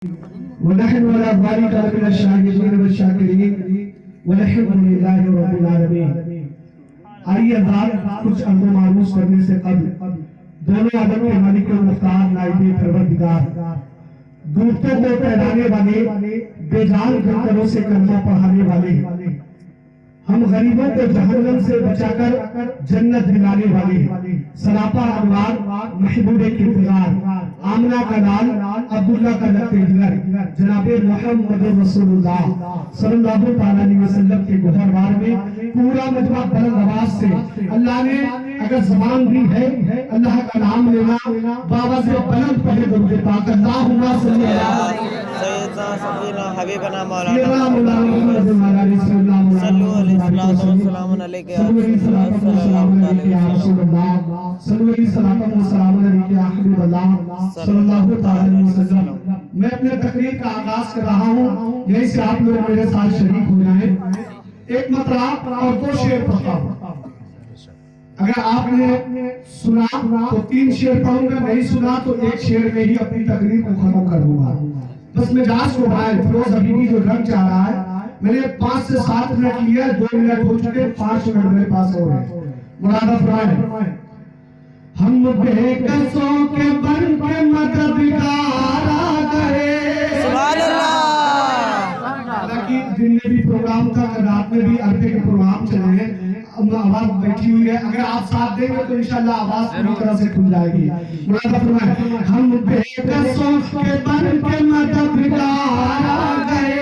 ونحن على ذلك من الشاهدين والشاكرين والحمد لله رب العالمين. آئیے ذات کچھ امر معروف کرنے سے قبل دونوں عالم کے مالک و مختار نائب پروردگار دورتوں کو پھیلانے والے بے جان گھروں سے کلمہ پڑھانے والے ہم غریبوں کو جہنم سے بچا کر جنت دلانے والے سراپا انوار محبوب کردگار آمنہ کا نال عبداللہ کا لقب دیگر جناب محمد رسول اللہ صلی اللہ علیہ وسلم کے گہروار میں پورا مجمع بلند آواز سے اللہ نے اگر زبان بھی ہے اللہ کا نام لینا بابا سے بلند پڑھے درود پاک اللہم صلی اللہ سیدنا سیدنا حبیبنا مولانا صلی اللہ علیہ وسلم صلو علیہ السلام علیکہ یا رسول اللہ صلی اللہ علیہ وسلم. میں اپنے تقریر کا آغاز کر رہا ہوں یہیں سے آپ لوگ میرے ساتھ شریک ہو جائیں. ایک مطلب اور دو شعر پڑھتا ہوں. اگر آپ نے سنا تو 3 شعر پڑھوں گا, نہیں سنا تو ایک شعر میں ہی اپنی تقریر کو ختم کر دوں گا. بس مزاج کو بھائے فیروز حبیبی جو رنگ چاہ رہا ہے میں نے 5 سے 7 منٹ لیا, 2 منٹ ہو چکے, 5 منٹ میرے پاس ہو رہے ہیں. مرادہ فرمائیں ہم بے قصوں کے بن کے مددگار آ گئے. سبحان اللہ. حالانکہ دن میں بھی پروگرام تھا, رات میں بھی عربے کے پروگرام چلے ہیں, آواز بیٹھی ہوئی ہے. اگر آپ ساتھ دیں گے تو انشاءاللہ آواز پوری طرح سے کھل جائے گی. مرادہ فرمائیں ہم بے قصوں کے بن کے مددگار آ گئے,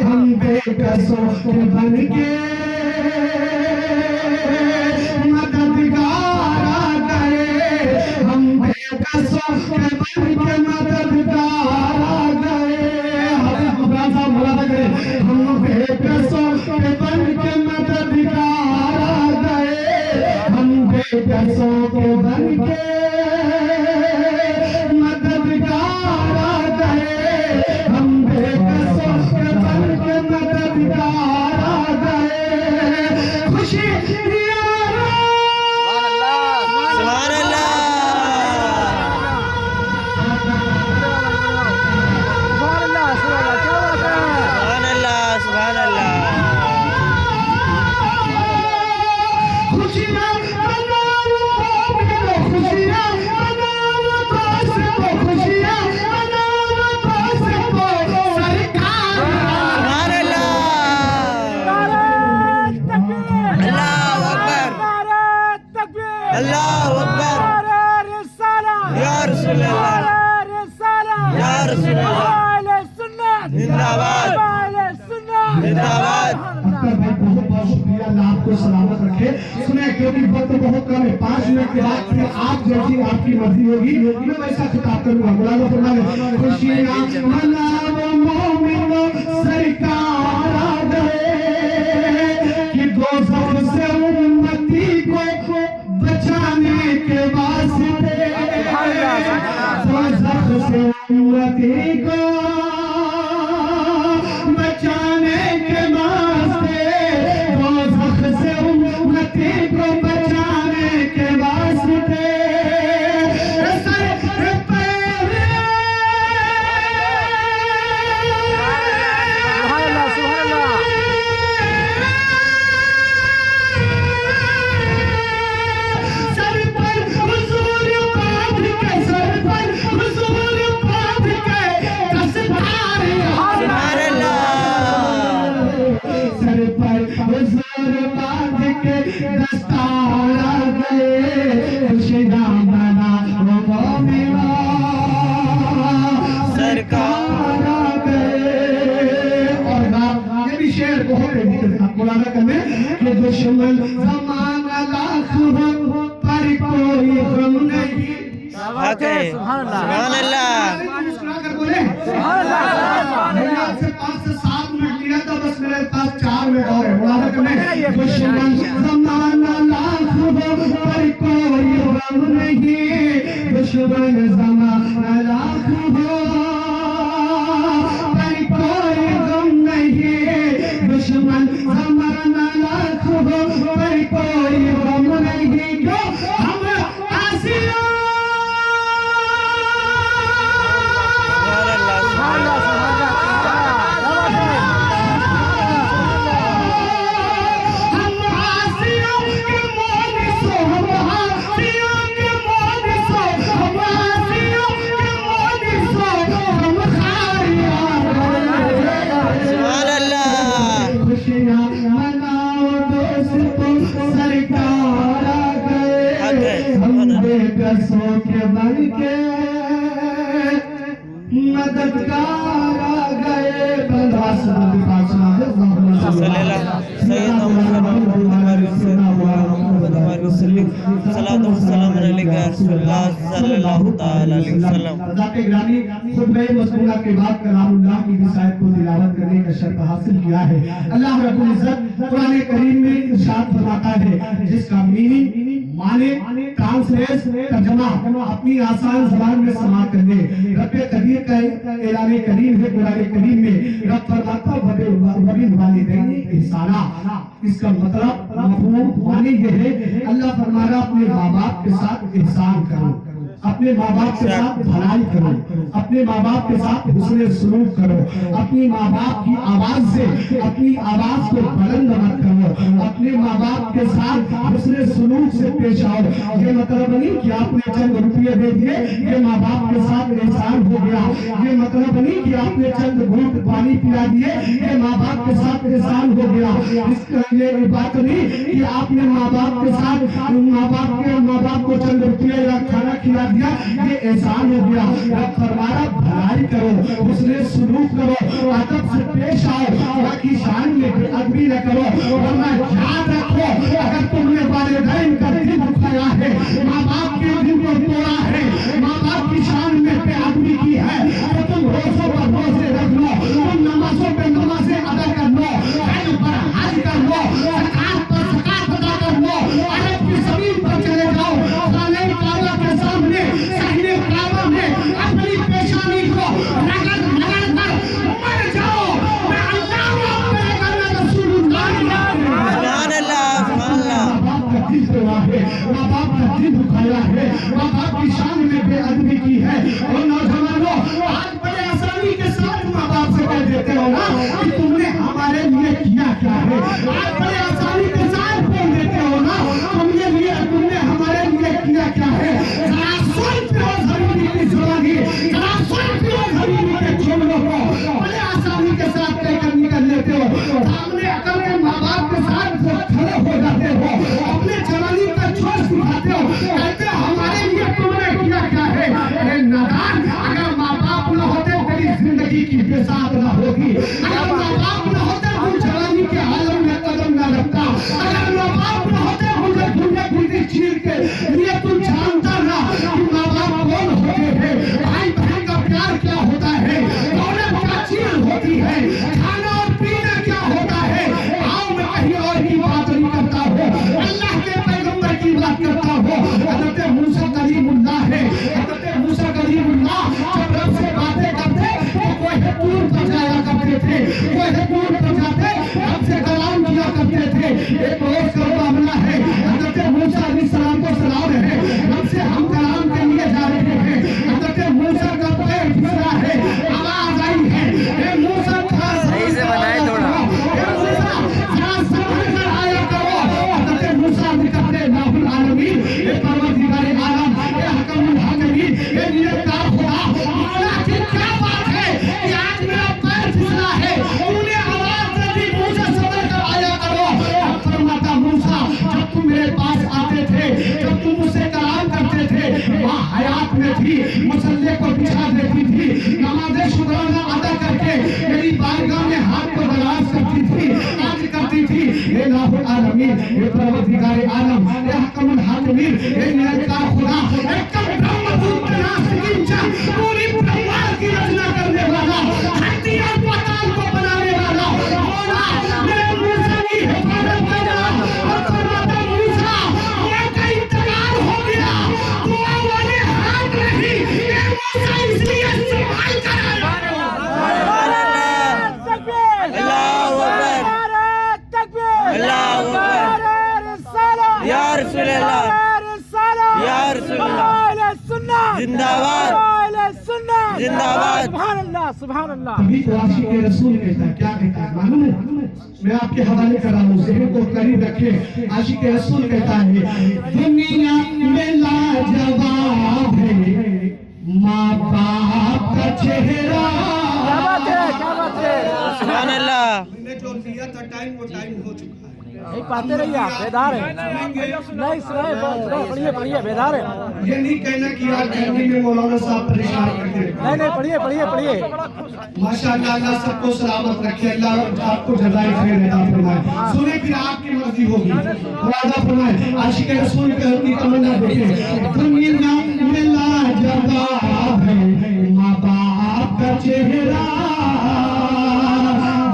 ہم بے قصوں کے بن کے مددگار آ گئے, ہم بے قصوں کے بن کے مددگار آ گئے. حضرت عمران صاحب مرادہ کریں ہم بے قصوں کے بن کے مددگار آ گئے, ہم بے قصوں کے بن کے مددگار آ گئے, ہم بے قصوں کے بن کے مددگار آ گئے. خوشی سبحان اللہ. سبحان اللہ. سبحان اللہ. اللہ اکبر. یا رسول اللہ. یا رسول اللہ. زندہ باد. زندہ باد. اکبر بھائی بہت بہت شکریہ, اللہ آپ کو سلامت رکھے. سنیں کیونکہ وقت بہت کم ہے, 5 منٹ کے بعد پھر آپ جیسی آپ کی مرضی ہوگی میں ویسا خطاب کروں گا. مولانا فرمائیں خوشیاں مناؤ مومنو سرکار آ گئے, کہ دوزخ سے امتی کو بچانے کے واسطے, دوزخ سے امتی کو بچانے کے واسطے, دوزخ سے امتی کو بچانے کے واسطے سر پہ دستار آ گئے, خوشیاں مناؤ مومنو سرکار آ گئے. اور یہ بھی شعر بہت ہے مولانا کرنے کہ دشمن زمانہ لاکھ ہو پر کوئی غم نہیں. سبحان اللہ. مسکرا کر بولے میں نے آپ سے 5 سے 7 منٹ لیا تھا, بس میرے پاس 4 منٹ اور ہے. مولانا کرنے دشمن زمانہ لاکھ ہو پر کوئی غم نہیں, دشمن زمانہ لاکھ ہو پر کوئی غم نہیں, دشمن زمانہ لاکھ ہو پر کوئی غم نہیں. کیوں ہم آسیوں मददगार आ गए बलवास नबी पाक सल्लल्लाहु सैयदना मुहम्मद सल्लल्लाहु अलैहि वसल्लम सल्लल्लाहु तआला अलैहि वसल्लम। जाके ग्रामी खुतबे मसनूना के बाद कलामुल्लाह की रिसायत को तिलावत करने का शर्फ हासिल किया है। अल्लाह रब्बुल इज्जत कुरान करीम में इरशाद फरमाता है, जिसका मीनिंग माने ट्रांसलेट तर्जुमा अपनी आसान ज़बान में समा कर दे। रब कदीर का ऐलान करीम है कुरान करीम में, रब फरमाता वबिल वालिदैन ihsana। इसका मतलब मफहूम माने ये है, अल्लाह फरमा रहा अपने माँ बाप के साथ एहसान करो, अपने माँ बाप के साथ भलाई करो, अपने माँ बाप के साथ हुस्न सलूक करो, अपनी माँ बाप की आवाज से अपनी आवाज को बुलंद मत करो, अपने माँ बाप के साथ हुस्न सलूक से पेश आओ। ये मतलब नहीं कि आपने चंद रुपये दे दिए ये माँ बाप के साथ एहसान हो गया, ये मतलब नहीं कि आपने चंद घूंट पानी पिला दिए ये माँ बाप के साथ एहसान हो गया। इसका ये बात नहीं कि आपने माँ बाप के साथ माँ बाप को चंद रुपये या खाना खिला दिया ये एहसान हो गया। रब फरमाया भलाई करो, हुस्न सलूक करो, अदब से पेश आओ, बाकी शान में बेअदबी न करो। वरना याद रखो, अगर तुमने वालिदैन का दिल दुखाया है, माँ बाप के दिल को तोड़ा है, माँ बाप की शान में बेअदबी की है, तो तुम रोज़ों पर रोज़े रख लो, तुम नमाजों पे नमाजें अदा कर लो, हज पर हज कर लो, ज़कात पर ज़कात अदा कर लो, अरब की ज़मीन पर चले जाओ, खाने काबा के सामने साहिने काबा में अपनी पेशानी को रगड़ रगड़ कर मर जाओ। मैं अल्लाह रसूलुल्लाह सुभान अल्लाह सुभान अल्लाह। माँ बाप का दिल तोड़ा है, माँ बाप का दिल दुखाया है, माँ बाप की शान में बेअदबी की है। और नौजवानों, आज बड़े आसानी के साथ माँ बाप से कह देते हो ना कि तुमने हमारे लिए किया क्या है। आज बड़े आसानी के साथ बोल देते हो ना तुमने हमारे लिए किया क्या है। जरा सुन फिरोज की जुबानी, जरा सुन फिरोज के जुमलों को बड़े आसानी के साथ कहकर निकल लेते हो। सामने अकल के माँ बाप के साथ खड़े हो जाते हो, अपने जवानी का जोश दिखाते हो, कहते हो हमारे लिए तुमने किया क्या है। अरे नादान, अगर माँ बाप न होते तेरी जिंदगी की बेसात न होगी, अगर माँ बाप न होते तू जवानी के आलम में कदम न रखता, अगर माँ बाप न होते मुझे दुनिया की चीर के लिए तू जानता ना कि माँ बाप कौन होते हैं, भाई बहन का प्यार क्या होता है, दौलत क्या चीज होती है, खाना और पीना क्या होता है। आओ मैं कहीं और की बात नहीं करता हूँ, अल्लाह के पैगंबर की बात करता हूँ। हज़रत मूसा कलीमुल्लाह है, हज़रत मूसा कलीमुल्लाह जब रब से बातें करते तो कोई दूर पर जाया करते थे, कोई दूर पर जाते रब से कलाम किया करते थे। एक रोज का मामला है, हज़रत मूसा अलैहिस्सलाम को सलाम है, रब से हम कलाम के लिए जा रहे हैं। हज़रत मूसा का पैर फिसला है, आवाज आई है, ए मूसा सही से बनाए थोड़ा। आया करो। हज़रत मूसा निकलते लाहुल आलमीन, ए परवरदिगारे आलम, ए हकमुल हाकिमीन, ए नियतकार खुदा, मौला की क्या बात है कि आज मेरा पैर फिसला है, तूने आवाज दे दी मूसा सबर कर आया करो। अब फरमाता मूसा, जब तुम मेरे पास आते थे, जब तुम मुझसे कलाम करते थे, वहाँ हयात में थी, मुसल्ले को बिछा देती थी, नमाज़े शुक्राना अदा करके मेरी बारगाह में हाथ को दराज करती थी, आज करती थी। हे लाहुल आलमीन, हे परवरदिगारे आलम, हे हकमुल हाकिमीन, हे नियतकार खुदा, हे कम ब्रह्मदूत नास्तिकीन जा, पूरी ब्रह्मांड की रचना करने वाला, धरती और पाताल को बनाने वाला मौला, मेरे मूसा की हिफाजत करना। और फरमाता मूसा, मौका इंतजार हो गया, दुआ वाले हाथ नहीं, ये मूसा इसलिए संभाल कर या रसूल अल्लाह या रसूल अल्लाह जिंदाबाद जिंदाबाद। सुभान अल्लाह सुभान अल्लाह। अभी तो आशिक रसूल कहता है, क्या कहता है मालूम है? मैं आपके हवाले कर रहा हूँ, ज़हन को करीब रखे। आशिक रसूल कहता है, दुनिया में लाजवाब है माँ बाप का चेहरा। क्या बात है, क्या बात है। सुभान अल्लाह। मैंने जो दिया था टाइम, वो टाइम हो चुका है। नहीं पाते रहिए आप, बेदार है नहीं सुनाए, पढ़िए पढ़िए, बेदार है। ये नहीं कहना कि यार गर्मी में मौलाना साहब परेशान करते हैं। नहीं पढ़िए पढ़िए पढ़िए। माशाअल्लाह, अल्लाह सबको सलामत रखे, अल्लाह आपको जज़ाए खैर अता फरमाए। सुने फिर आपकी मर्जी होगी, मुरादा फरमाए। आशिक रसूल की तमन्ना देखें। दुनिया में लाजवाब है माँ बाप का चेहरा,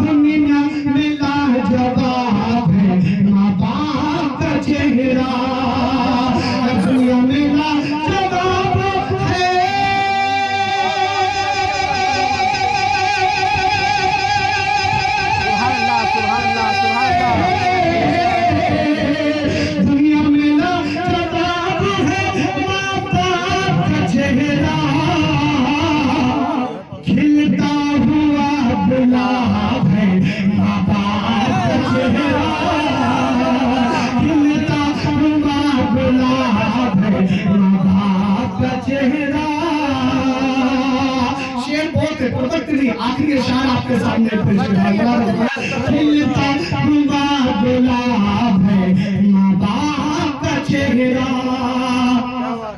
दुनिया में लाजवाब है माँ बाप का चेहरा, दुनिया में लाजवाब है। सुभान अल्लाह, सुभान अल्लाह। दुनिया में लाजवाब है माँ बाप का चेहरा, खिलता हुआ गुलाब है माँ बाप का चेहरा, खिलता हुआ गुलाब है माँ बाप का चेहरा। शेर बहुत है, प्रोडक्ट नहीं, आखिरी शेर आपके सामने पेश करूंगा। खिलता हुआ गुलाब है माँ बाप का चेहरा,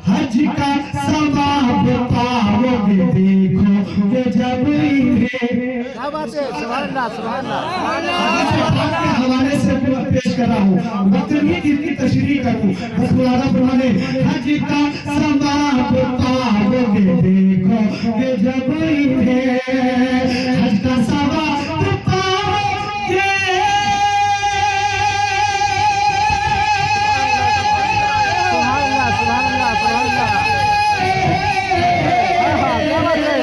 हज का सवाब पाओगे देखोगे जब इन्हें। क्या बात है, सुभान अल्लाह, सुभान अल्लाह। हवाले से पेश कर रहा हूँ, वक्त नहीं कि इसकी तशरीह करूँ, बस मुरादा फरमाने। हज का सवाब पाओगे देखोगे जब इन्हें, हज का सवाब पाओगे। सुभान अल्लाह, सुभान अल्लाह, सुभान अल्लाह। क्या बात है।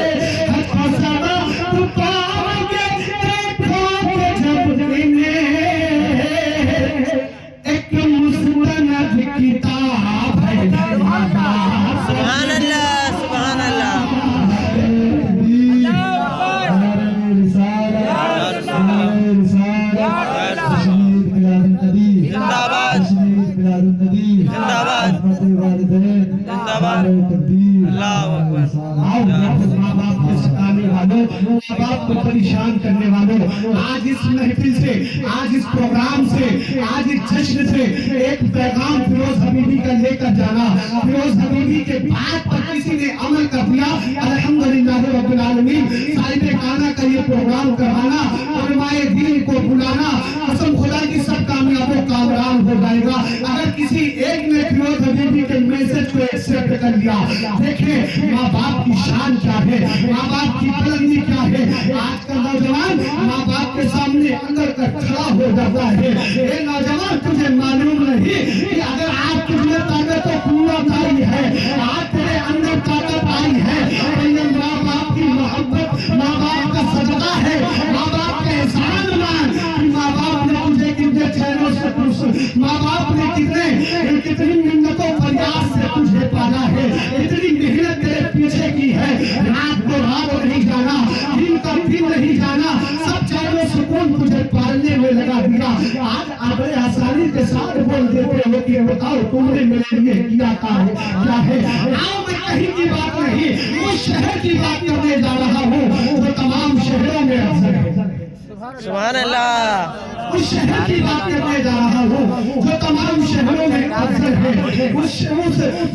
हज का सवाब पाओगे देखोगे जब इन्हें, एक मुस्तनद किताब है माँ बाप। सुभान अल्लाह, सुभान अल्लाह। जिंदाबाद, जिंदाबाद, जिंदाबाद। अल्लाहु अकबर। माँ बाप को सताने वालों, माँ बाप को परेशान करने वालों, आज इस महफिल से, आज इस प्रोग्राम से, आज इस जश्न से एक पैगाम फिरोज हबीबी का लेकर जाना। फिरोज हबीबी के बात पर किसी ने अमल कर दिया, अल्हम्दुलिल्लाह रब्बिल आलमीन। साहिब खाना का ये प्रोग्राम करवाना, उलमाए दीन को बुलाना, कसम खुदा की सब कामयाबों कामरान हो जाएगा अगर किसी एक ने फिरोज हबीबी के मैसेज को एक्सेप्ट कर लिया। देखें माँ बाप की शान क्या है, माँ बाप की बुलंदी क्या है। आज का नौजवान माँ बाप के सामने अंदर का खड़ा हो जाता है। ये नौजवान तुझे मालूम नहीं कि अगर आज तुझमें ताकत और कुव्वत आई है, आज तेरे अंदर ताकत आई है, तो ये माँ बाप की मोहब्बत, माँ बाप का सदका है, माँ बाप का एहसान मान कि माँ बाप ने तुझे कितने चैनों से, माँ बाप ने कितनी मिन्नतों फरियाद से तुझे पाला है, इतनी मेहनत तेरे पीछे की है। रात को रात नहीं जाना, दिन का दिन नहीं जाना, सब चैनों सुकून तुझे पालने में लगा दिया। आज बड़े आसानी के साथ बोल देते हो कि बताओ तुमने मेरे लिए किया क्या है। आओ मैं कहीं की बात नहीं, उस शहर की बात करने जा रहा हूँ जो तमाम शहरों में अफसर है। सुभान अल्लाह। उस शहर की बात करने जा रहा हूँ जो तमाम शहरों में अफसर है, उस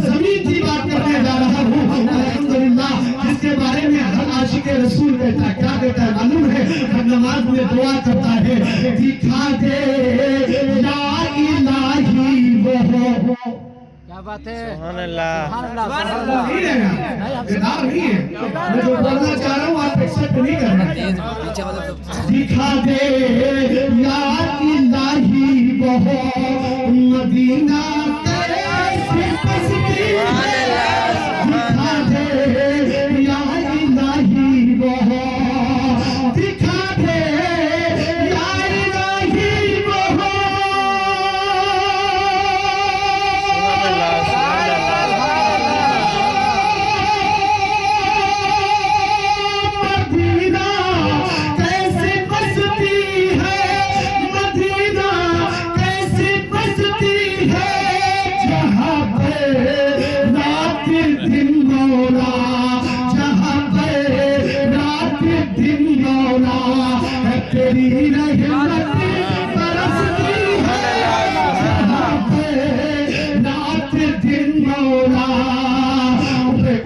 जमीन की बात करने जा रहा हूँ अल्हम्दुलिल्लाह, जिसके बारे में हर आशिक रसूल कहता है, क्या कहता है मालूम है, हर नमाज में दुआ करता है, दिखा दे या इलाही वो। क्या बात है, सुभान अल्लाह। सुभान अल्लाह, सुभान अल्लाह। नहीं रहेगा, बेदार नहीं है, मैं जो बोलना चाह रहा हूँ आप एक्सेप्ट नहीं कर रहे। दिखा दे या इलाही वो मदीना कैसी बसती है, दिखा दे या इलाही वो, दिखा दे या इलाही वो। मदीना कैसे बसती है, मदीना कैसे बसती है, जहाँ पे रात दिन मौला, जहाँ पे रात दिन मौला है तेरी रहमत बरसती है।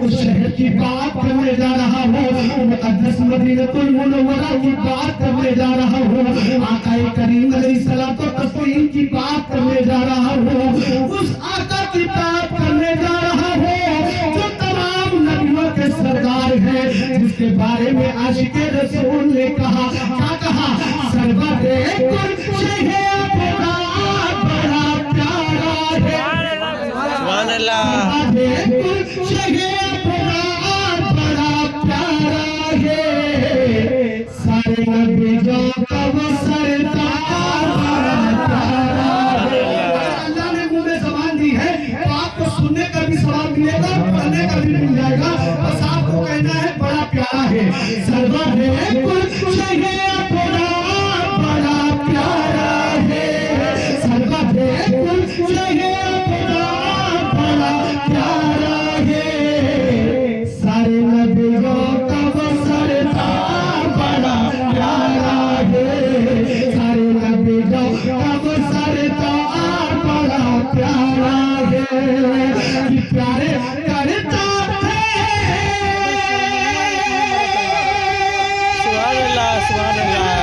اس شہر کی بات کرنے جا رہا ہوں، مقدس مدینہ المنورہ کی بات کرنے جا رہا ہوں، آقا کریم علیہ الصلوۃ والتسلیم کی بات کرنے جا رہا ہوں، اس آقا کی بات کرنے جا رہا ہوں جو تمام نبیوں کے سردار ہے، جس کے بارے میں عاشق رسول نے کہا، کیا کہا؟ سربت کل شہ خدا بڑا پیارا ہے، سبحان اللہ سربت کل شہ خدا بڑا پیارا ہے، سارے نبیوں کا وہ سردار بڑا پیارا ہے۔ اللہ نے منہ میں زبان دی ہے تو آپ کو سننے کا بھی ثواب ملے گا، پڑھنے کا بھی مل جائے گا، بس آپ کو کہنا ہے بڑا پیارا ہے، سرور کل شہ خدا بڑا پیارا ہے، سرور کل شہ خدا بڑا پیارا ہے، سارے نبیوں کا وہ سردار بڑا پیارا ہے، سارے نبیوں کا وہ سردار بڑا پیارا ہے، کہ پیارے کرتا سبحان اللہ سبحان اللہ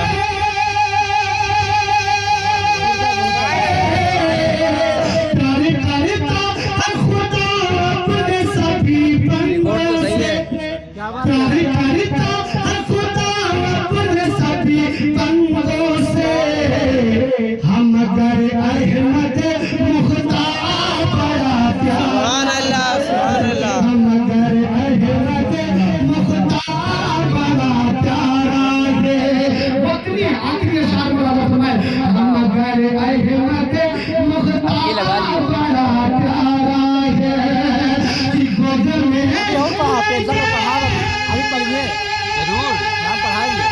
پیارے کرتا ہے خدا اپنے سبھی بندوں سے، پیارے کرتا ہے خدا اپنے سبھی بندوں سے، ہم اگر احمد مختار بڑا سبحان پیارا، اللہ سبحان اللہ ہم اگر احمد مختار بڑا پیارا ہے، وقتی آخری اشعار مولانا فرمائے، ہم اگر احمد مختار بڑا پیارا ہے، کہ گودر میں اور پڑھا پیزا کا پڑھا ابھی پڑھیے ضرور ہاں پڑھائیں گے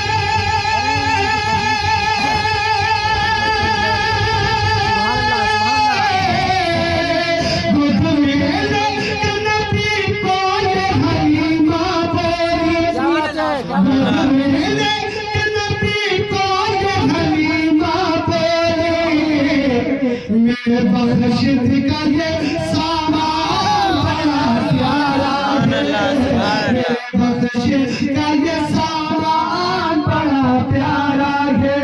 گود میں نبی کو یہ حلیمہ بولی، کیا بات ہے نبی کو یہ حلیمہ بولی، میرے بخشت کا یہ سامان بڑا پیارا ہے، میرے بخشت کا یہ سامان بڑا پیارا ہے۔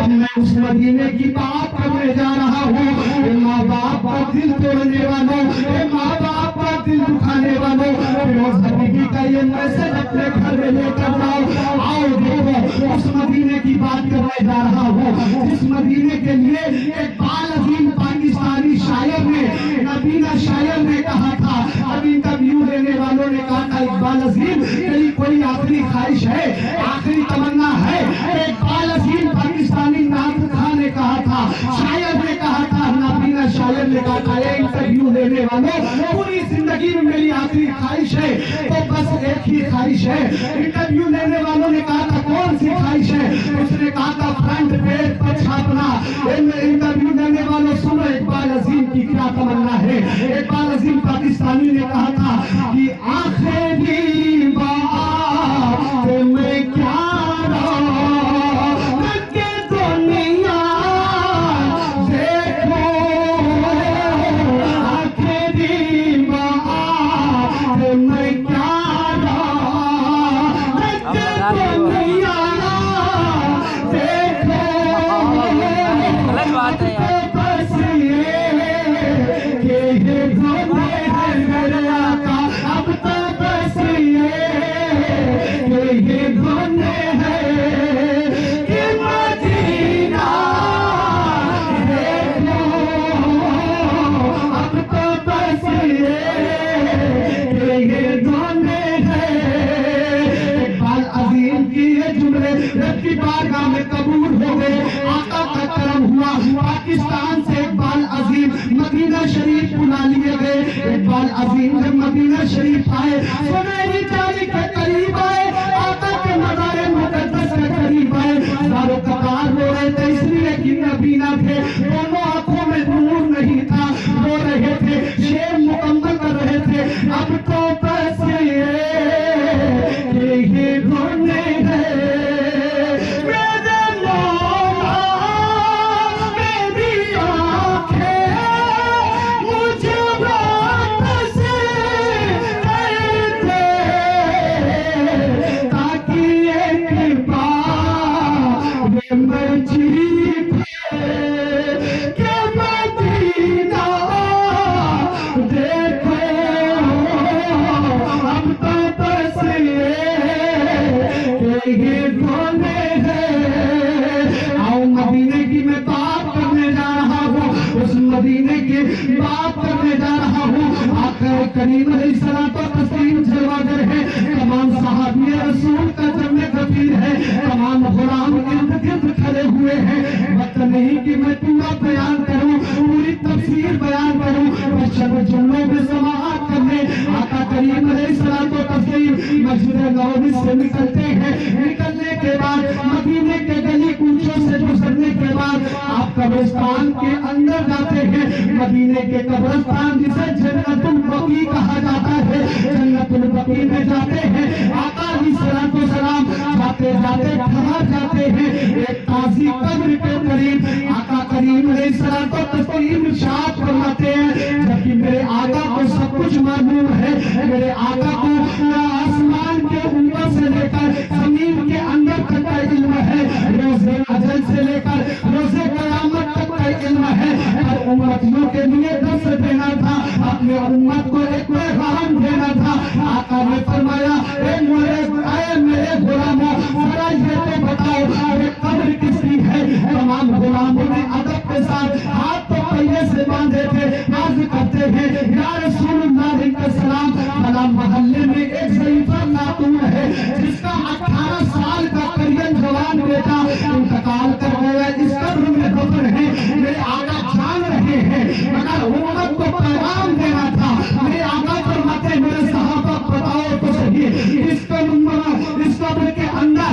اب میں اس مدینے کی بات کرنے جا رہا ہوں، اے ماں باپ کا دل توڑنے والوں، اے ماں باپ کا دل دکھانے والوں، فیروز حبیبی کا یہ میسج اپنے گھر میں لے کر جاؤ، آؤ دیکھو اس مدینے کی بات کرنے جا رہا ہوں، اس مدینے کے لیے ایک بال عظیم پاکستانی شاعر نے، نبینا شاعر نے کہا تھا، اب انٹرویو لینے والوں نے کہا تھا اقبال عظیم تیری کوئی آخری خواہش ہے، آخری تمنا ہے؟ اقبال عظیم پاکستانی نعت خواہ نے کہا تھا، شاعر نے کہا تھا، نبینا شاعر نے کہا تھا، اے انٹرویو لینے والوں پوری زندگی میں میری آخری خواہش ہے تو بس ایک ہی خواہش ہے۔ انٹرویو لینے والوں نے کہا تھا کون سی خواہش ہے؟ اس نے کہا تھا فرنٹ پیج پر چھاپنا۔ انٹرویو لینے والوں سنو اقبال عظیم کی کیا تمنا ہے۔ اقبال عظیم پاکستانی نے کہا تھا کہ آخری بات میں کیا رب کی بارگاہ میں قبول ہو گئے، آقا کا کرم ہوا، پاکستان سے اقبال عظیم مدینہ شریف بلا لیے گئے۔ اقبال عظیم جب مدینہ شریف آئے، سنہری جالی کے قریب آئے، آقا کے مزار مقدس کے قریب آئے، ساروں قطار رو رہے تھے اس لیے کہ نبینا تھے، دونوں آنکھوں میں نور نہیں تھا، رو رہے تھے، شعر مکمل کر رہے تھے۔ اب تو بس یہ دھونے گئے करीम अलैहिस्सलाम जलवागर है, तमाम सहाबी रसूल का जन्नत गफीर है, तमाम गुलाम इर्द गिर्द खड़े हुए हैं। वक्त नहीं कि मैं पूरा बयान करूं, पूरी तफसीर बयान करूं, बस चंद जुमलों में समाअत करने आका करीम अलैहिस्सलाम मस्जिद नबवी से निकलते हैं। निकलने के बाद मदीने के गली कूचों से गुजरने के बाद आप कब्रिस्तान के अंदर जाते हैं। मदीने के कब्रिस्तान जिसे जन्नतुल बकी कहा जाता है, जन्नतुल बकी में जाते हैं। आका अलैहिस्सलाम जाते जाते ठहर जाते हैं एक ताज़ी कब्र के करीब। आका करीम अलैहिस्सलाम इरशाद फरमाते हैं, जबकि मेरे आका को सब कुछ मालूम है, मेरे आका को आसमान के ऊपर से लेकर जमीन के अंदर तक का इल्म है, रोज़े अजल से लेकर रोज़े क़यामत तक का इल्म है। और उम्मतियों के लिए दर्स देना था, अपने उम्मत को एक पैगाम देना था। आका ने फरमाया, मेरे गुलामों, जरा ये तो बताओ ये कब्र किसकी है। तमाम गुलामों ने अदब के साथ हाथ तो पहले से बांधे थे, अर्ज़ करते हैं, या रसूलुल्लाह सलाम, फला मोहल्ले में एक ज़ईफ़ा खातून है जिसका 18 साल का करियन जवान बेटा इंतकाल कर गया, इस कब्र में दफन है। मेरे आका जान रहे हैं, मगर उम्मत को पैगाम देना था। मेरे आका फरमाते, मेरे सहाबा बताओ तो सही, इस कब्र के अंदर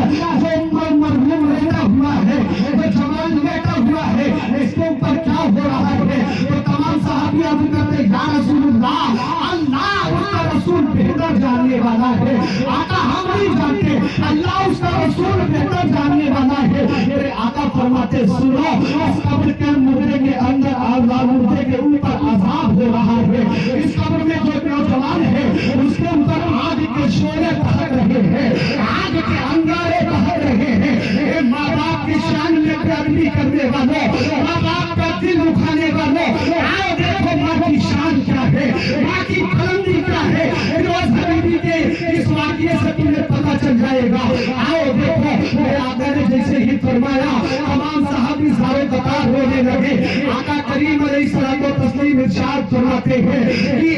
जो मरहूम लेटा हुआ है, जो जवान लेटा हुआ है, इसके ऊपर क्या हो रहा है। तो तमाम सहाबी अर्ज़ करते, या रसूलुल्लाह, अल्लाह उसका रसूल बेहतर जानने वाला है। आका हम नहीं जानते, अल्लाह उसका रसूल बेहतर जानने वाला है। मेरे आका फरमाते, सुनो, इस कब्र के मुर्दे के अंदर मुर्दे के ऊपर अज़ाब हो रहा है। इस कब्र में जो नौजवान है उसके ऊपर आग के शोले दहक रहे हैं, आग के अंगारे दहक रहे हैं। माँ बाप की शान में बेअदबी करने वालों, माँ बाप का दिल दुखाने वालों, आओ देखो माँ की शान क्या है, माँ की बुलंदी क्या है। रोज हबीबी के इस वाक़ये से तुम्हें पता चल जाएगा। आओ देखो, मेरे आका ने जैसे ही फरमाया, तमाम सहाबी सारे कतार रोने लगे। आका करीम अलैहिस्सलाम तस्लीम इरशाद फरमाते हैं कि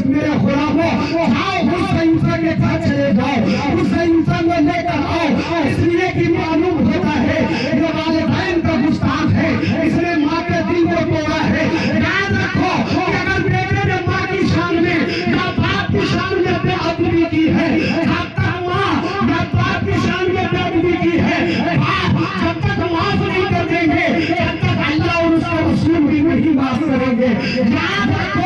मेरे गुलामों, आओ हुसैन के घर चले जाओ, हुसैन को लेकर आओ, इसलिए कि मालूम होता है जो वालिदैन का गुस्ताख है, इसने माँ के दिल को तोड़ा है। याद रखो कि अगर बेटे ने माँ की शान में या बाप की शान में बेअदबी की है, जब तक माँ या बाप की शान में बेअदबी की है, जब तक माफ नहीं कर देंगे, जब तक अल्लाह और उसका रसूल भी नहीं माफ करेंगे। याद रखो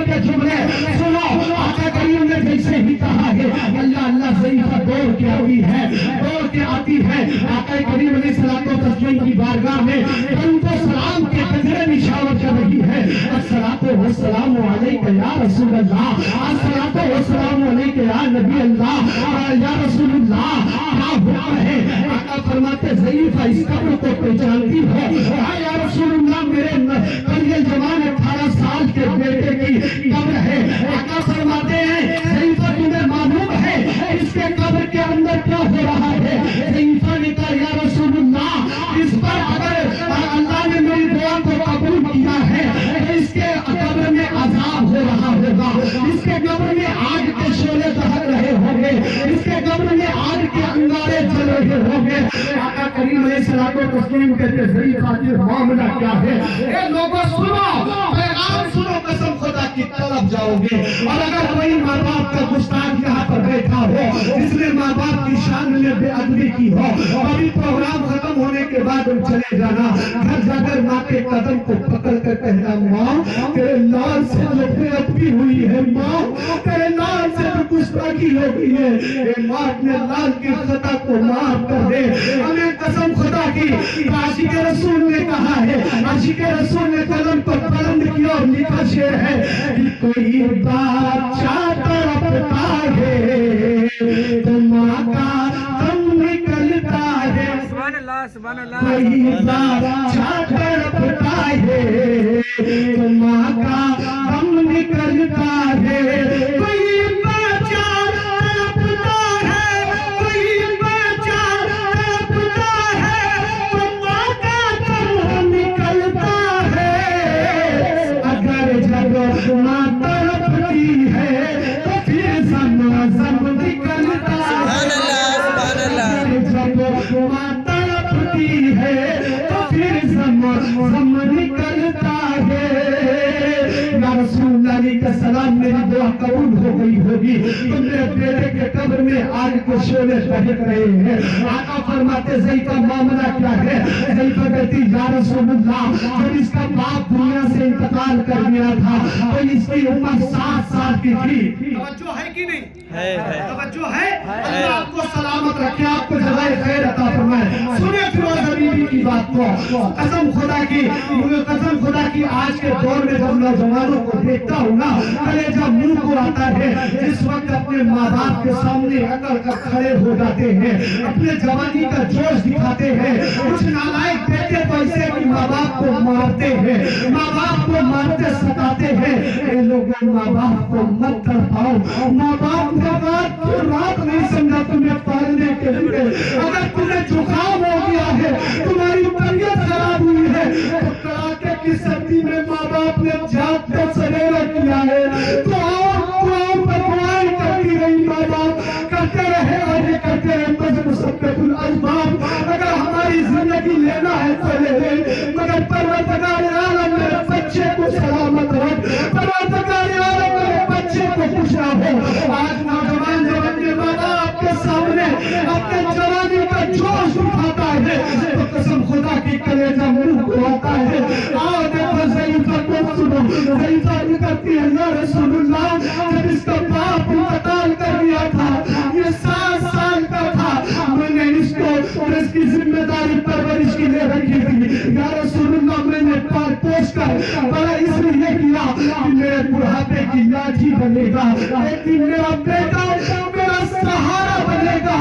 के जुमले सुनो। आका करीम ने जैसे ही कहा है, अल्लाह अल्लाह ज़ईफ़ा दौड़ के आती है, दौड़ के आती है। आका करीम अलैहिस्सलाम की बारगाह में उनको सलाम के गजरे निशावर कर रही है। अस्सलातु वस्सलामु अलैका या रसूल अल्लाह, अस्सलातु वस्सलामु अलैका या नबी अल्लाह, या रसूलुल्लाह। क्या हुक्म है? आका फरमाते, ज़ईफ़ा इस कब्र को पहचानती हो? या रसूलुल्लाह, मेरे करियन जवान 18 साल के बेटे की कब्र है। आका फरमाते हैं, ज़ईफ़ा तुम्हें मालूम है इसके कब्र के अंदर क्या हो रहा है? ज़ईफ़ा ने कहा, या रसूलुल्लाह, इस पर अगर अल्लाह ने मेरी दुआ को कबूल किया है तो इसके कब्र में अज़ाब हो रहा होगा, इसके कब्र में आग के शोले दहक रहे होंगे, इसके कब्र में आग के अंगारे जल रहे होंगे। आका करीम अलैहिस्सलाम तस्लीम कहते, ज़ईफ़ा ये मामला क्या है? ए लोगों सुनो, पैगाम सुनो, कसम खुदा की तरफ जाओगे। और अगर कोई माँ बाप का गुस्ताख यहाँ पर बैठा हो, जिसने माँ बाप की शान में बेअदबी की हो, अभी प्रोग्राम खत्म होने के बाद तुम चले जाना, घर जाकर माँ के कदम को पकड़ कर कहना, माँ तेरे लाल से जो बेअदबी हुई है, माँ तेरे लाल से जो गुस्ताखी हो गई है, ये माँ अपने लाल की खता को माफ कर दे। हमें कसम खुदा की, आशिक रसूल ने कहा है, आशिक रसूल ने कलम पर बुलंद किया और लिखा शेर है कि कोई बच्चा तड़पता है तो माँ का दम निकलता है, कोई बच्चा तड़पता है तो माँ का दम निकलता है, कोई बच्चा तड़पता है, कोई बच्चा तड़पता है तो माँ का दम निकलता है। अगर जब माँ तड़पती होगी तो मेरे बेटे के कब्र में आग के शोले दहक रहे हैं। आका फरमाते ज़ई का मामला क्या है? ज़ई कहती या रसूलुल्लाह, जब इसका बाप दुनिया से इंतकाल कर गया था तो इसकी उम्र 7 साल की थी। तवज्जो है कि नहीं? है। तवज्जो है? अल्लाह आपको सलामत रखे, आपको जज़ाए खैर अता फरमाए। सुने फिरोज बीबी की बात को, कसम खुदा की, मुझे कसम खुदा की आज के दौर में जब नौजवानों को देखता हूँ ना, कलेजा मुंह को आता है। जिस वक्त अपने माँ बाप के सामने अकड़ कर खड़े हो जाते हैं, अपने जवानी का जोश दिखाते हैं, कुछ नालायक बेटे पैसे की माँ बाप को मारते हैं, माँ बाप को मारते सताते हैं। ये लोगों माँ बाप को मत तड़पाओ। माँ बाप ने रात नहीं समझा तुम्हें पालने के लिए। अगर तुम्हें जुकाम हो गया है, तुम्हारी तबीयत खराब हुई है, तो कड़ाके की सर्दी में माँ बाप ने जाग कर सवेरा किया है, तो आओ दुआएं करती रही माँ बाप, करते रहे और ये करते रहे। मुसब्बिहुल अस्बाब, अगर हमारी जिंदगी लेना है तो ले ले, मगर परवरदिगार आलम मेरे बच्चे को सलामत रख, परवरदिगार आलम मेरे बच्चे को खुश रखो। आज नौजवान जवान के माँ बाप के सामने अपने जवानी का जोश उठाता है तो कसम खुदा की कलेजा मुंह को आता है। आओ देखो ज़ईफ़ा को सुनो। ज़ईफ़ा करती है या रसूलुल्लाह, जब इसका बाप इंतकाल कर दिया था, ये 7 साल का था, मैंने इसको और इसकी जिम्मेदारी परवरिश के लिए रखी थी। या रसूलुल्लाह, मैंने पाल पोस कर बड़ा इसलिए किया कि मेरे बुढ़ापे की लाठी बनेगा, एक दिन मेरा बेटा मेरा सहारा बनेगा,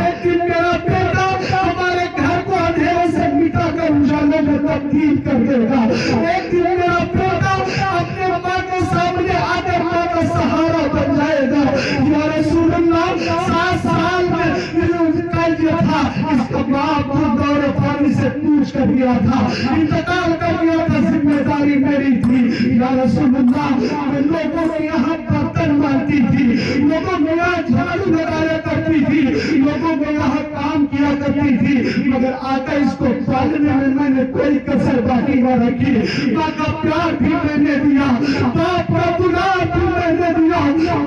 एक दिन मेरा बेटा हमारे घर को अंधेरे से मिटा कर उजाले में तब्दील कर देगा, एक दिन मेरा बेटा अपने माँ के सामने आकर माँ का सहारा बन जाएगा। या रसूलुल्लाह, 7 साल में ये था, इसका बाप को दौरे पानी से पूछ कर दिया था, इंतकाल कर दिया था, जिम्मेदारी मेरी थी। या रसूलुल्लाह, मैं लोगों के यहाँ बर्तन मारती थी, लोगों में यहाँ झाड़ू लगाया करती थी, लोगों में यहाँ काम किया करती थी, मगर आका इसको पालने में मैंने कोई कसर बाकी न रखी। माँ का प्यार भी मैंने दिया, बाप का दुलार भी मैंने दिया।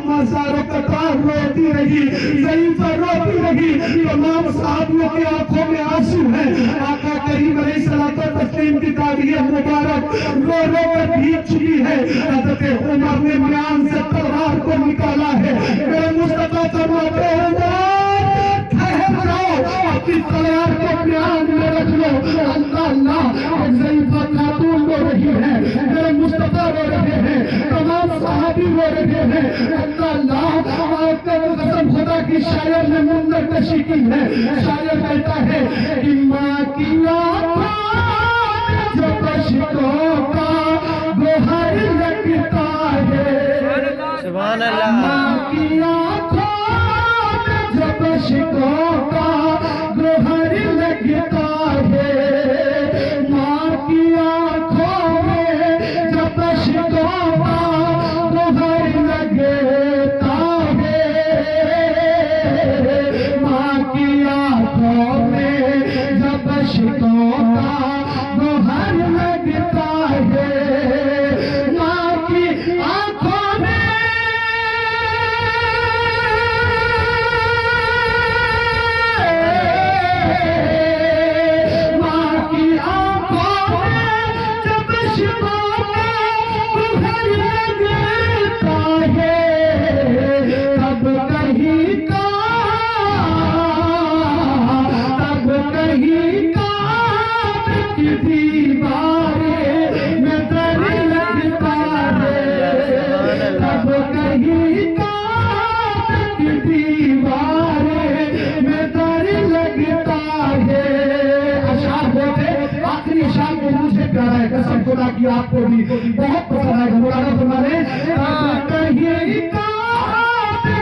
मज़ारों कतार रोती रही, ज़ईफ़ा रोती रही, तमाम साहबियों की आंखों में आंसू हैं। आका करीम अलैहिस्सलातु वस्सलाम की ताबीर मुबारक रो रो कर भीग चुकी है। हज़रत उमर ने म्यान से तलवार को निकाला है। मेरे मुस्तफा फरमाते हैं, ठहर जाओ, अपनी तलवार को म्यान में रख लो। अल्लाह अल्लाह, ज़ईफ़ा खातून रो रही है, मेरे मुस्तफा रो रहे हैं, तमाम सहाबी रो रहे हैं। अल्लाह अल्लाह, कसम खुदा की शायर ने मुंदर कशी की है। शायर कहता है कि माँ की आँखों जो कशिकों का गोहर लगता है, सुभान अल्लाह। माँ की आँखों जो कशिकों का गोहर लगता है, माँ की आँखों में जो कशिकों का गोहर लगता है, माँ की आँखों में जब अश्कों का गोहर लगता है, माँ की आँखों में कसम खुदा की आपको भी बहुत पसंद आएगा। मौलाना फरमाने कहीं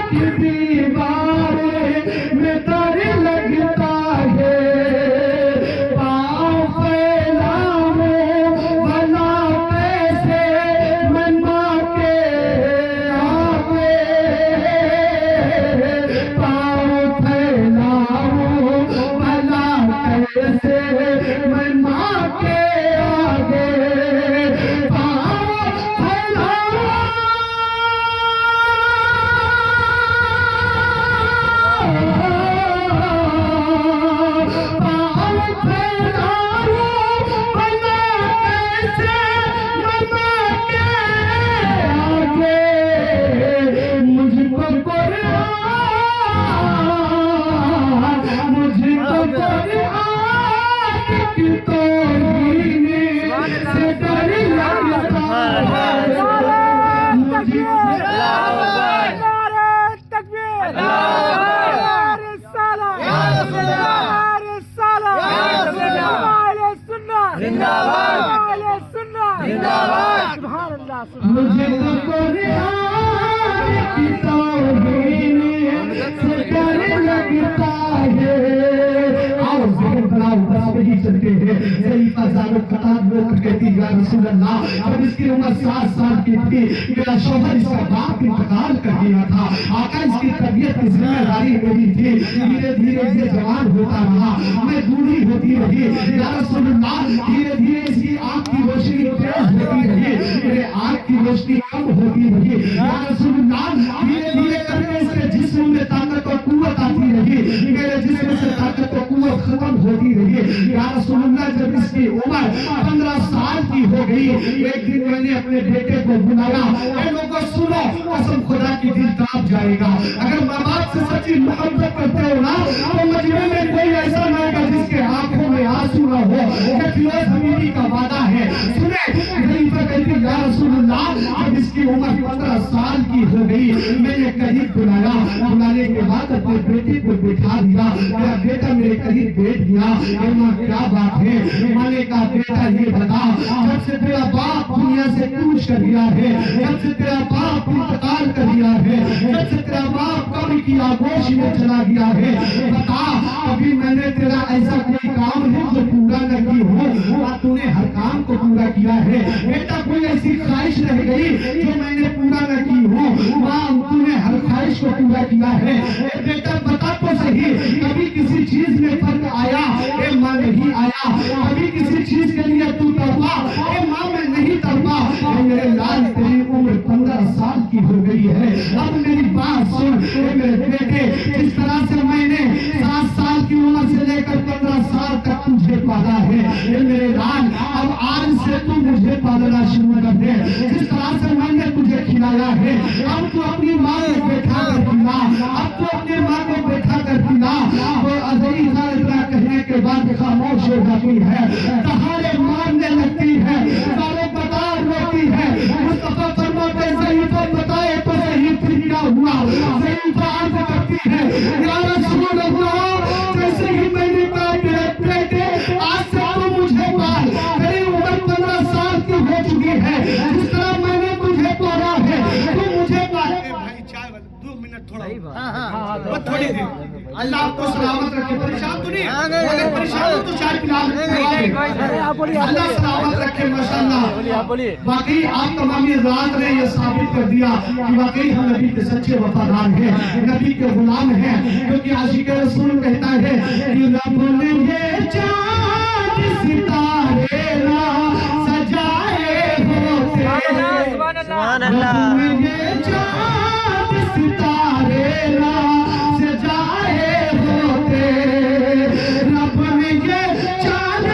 की दीवारें में डर लगता है, पाँव फैलाऊं भला कैसे मैं माँ के आगे, पाँव फैलाऊं भला कैसे मैं माँ के मुझे तो कुरान की तौहीन से डर लगता है। आओ ज़िक्र बनाओ बस वही चलते हैं। ज़रीफ़ा ज़ारो कतार लोग कहती या रसूल अल्लाह, जब इसकी उम्र 7 साल की थी मेरा शौहर इसका बाप इंतकाल कर गया था। आका इसकी तबीयत की जिम्मेदारी मेरी थी। धीरे धीरे ये जवान होता रहा, मैं बूढ़ी होती रही। या रसूल अल्लाह, धीरे धीरे इसकी आँख की रोशनी तेज होती रही, मेरे आँख की रोशनी कम होती रही। या रसूल अल्लाह, धीरे धीरे करके इसके जिस्म में ताकत और कुव्वत आती रही, मेरे जिस्म से ताकत और कुव्वत खत्म होती रही। या रसूल अल्लाह, जब इसकी उम्र 15 साल की हो गई, एक दिन मैंने अपने बेटे को बुलाया, ए लोगों सुनो, कसम खुदा की दिल कांप जाएगा। अगर माँ बाप से सच्ची मोहब्बत करते हो ना, तो मजमे में कोई ऐसा ना होगा जिसके आंखों में आंसू ना हो। ये फिरोज हमीदी का वादा है। सुने, खलीफा कहते या रसूल अल्लाह, जब इसकी उम्र 15 साल की हो गई, मैंने करीब बुलाया। बुलाने के बाद अपने बेटे को बिठा दिया। मेरा बेटा मेरे करीब बैठ गया। माँ क्या बात है? माँ ने कहा बेटा ये बता, जब से तेरा बाप दुनिया से कूच कर गया है, जब से तेरा बाप इंतकाल कर दिया है, जब से तेरा बाप कब्र की आगोश में चला गया है, बता अभी मैंने तेरा ऐसा कोई काम है जो पूरा न की हो? तूने हर काम को पूरा किया है। बेटा कोई ऐसी ख्वाहिश रह गई जो मैंने पूरा न की हो? माँ तूने हर ख्वाहिश को पूरा किया है। बेटा बता तो सही, कभी किसी चीज में फर्क आया? ए माँ नहीं आया। कभी किसी चीज के लिए तू तड़पा? ए माँ मैं नहीं तड़पा। मेरे लाल तेरी उम्र 15 साल की हो गई है, अब मेरी बात सुन। मेरे बेटे, जिस तरह से मैंने 7 साल की उम्र से लेकर 15 साल तक तुझे पाला है, मेरे लाल अब आज से तू मुझे पालना शुरू कर दे। जिस तरह से मैंने तुझे खिलाया है, अब तू अपनी माँ को बैठा कर खिला। अब तू अपनी माँ को बैठा कर खिला। वो अजई था इतना कहने के बाद खामोश हो जाती है, दहाड़े मारने लगती है, सारे बता रोती है। मुस्तफा फरमाते ज़ईफ़ा बताए तो सही फिर क्या हुआ? ज़ईफ़ा अर्ज़ करती है या रसूल अल्लाह, जैसे ही मैंने कहा मेरे बेटे आज से तू मुझे पाल। तेरी उम्र 15 साल की हो चुकी है, जिस तरह मैंने तुझे पाला है तू मुझे पाल। भाई चाय 2 मिनट थोड़ा थोड़ी देर, अल्लाह आपको सलामत रखे। परेशान तो नहीं? अगर परेशान हो तो चाय पिला दे। अल्लाह सलामत रखे माशाअल्लाह। वाकई आप तमामी रात ने ये साबित कर दिया कि वाकई हम नबी के सच्चे वफादार हैं, नबी के गुलाम हैं। क्योंकि आशिक रसूल कहता है कि रब ने ये चांद सितारे ना सजाए होते, सुभान अल्लाह, रब ने ये चांद सितारे ना सजाए होते, रब ने ये चांद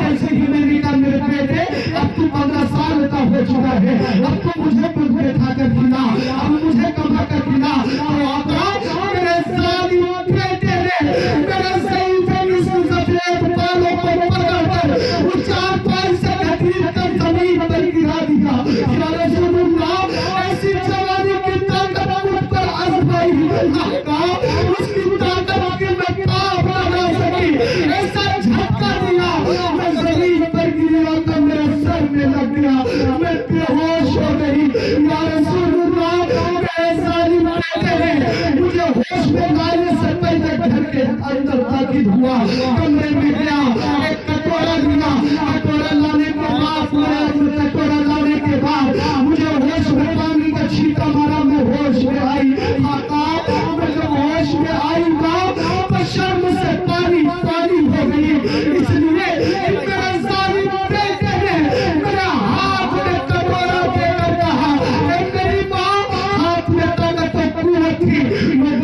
कैसे ही मैंने कहा मेरे बेटे अब तू 15 साल का हो चुका है, अब तो मुझे खुद बैठा कर खिला, अब मुझे कमा कर खिला। मेरे साली बेटे ने मेरे सही सफेद बालों को पकड़ कर वो 4 पैर से घसीट कर जमीन पर गिरा दिया। ऐसी जवानी की ताकत मुझ पर आजमाई, उसकी ताकत की मैं काब लगा सकी। ऐसा झटका दिया, मैं जमीन पर गिरा तो मेरे सर में लग गया, मैं बेहोश हो गई। या रसूलुल्लाह, मेरे सालिम कहते हैं मुझे होश में लाने से पहले घर के अंदर दाखिल हुआ, कमरे में गया, एक कटोरा लिया, कटोरा लाने के बाद कटोरा लाने के बाद मुझे होश में पानी का छींटा मारा, मैं होश में आई। आका मैं जब होश में आई तो शर्म से पानी पानी हो गई। इसलिए मेरे सालिम बेटे ने मेरे हाथ में कटोरा देकर कहा, मेरी माँ हाथ में ताकत तो कुव्वत थी, मैं